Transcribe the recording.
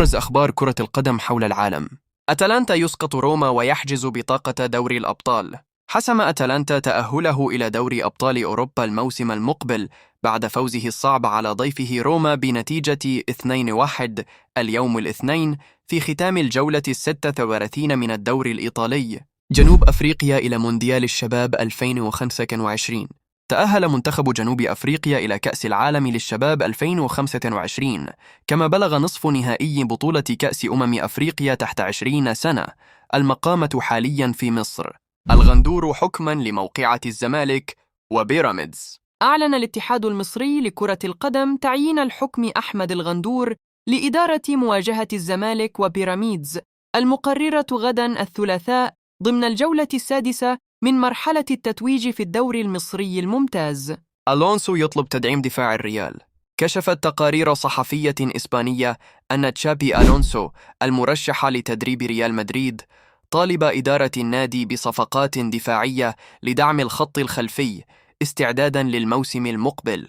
أبرز أخبار كرة القدم حول العالم. أتلانتا يسقط روما ويحجز بطاقة دوري الأبطال. حسم أتلانتا تأهله إلى دوري أبطال أوروبا الموسم المقبل بعد فوزه الصعب على ضيفه روما بنتيجة 2-1 اليوم الاثنين في ختام الجولة 36 من الدوري الإيطالي. جنوب أفريقيا إلى مونديال الشباب 2025. تأهل منتخب جنوب أفريقيا إلى كأس العالم للشباب 2025، كما بلغ نصف نهائي بطولة كأس أفريقيا تحت 20 سنة. المقامة حاليا في مصر. الغندور حكما لموقعة الزمالك وبيراميدز. أعلن الاتحاد المصري لكرة القدم تعيين الحكم أحمد الغندور لإدارة مواجهة الزمالك وبيراميدز المقررة غدا الثلاثاء ضمن الجولة السادسة من مرحلة التتويج في الدوري المصري الممتاز. ألونسو يطلب تدعيم دفاع الريال. كشفت تقارير صحفية إسبانية أن تشابي ألونسو المرشح لتدريب ريال مدريد طالب إدارة النادي بصفقات دفاعية لدعم الخط الخلفي استعداداً للموسم المقبل،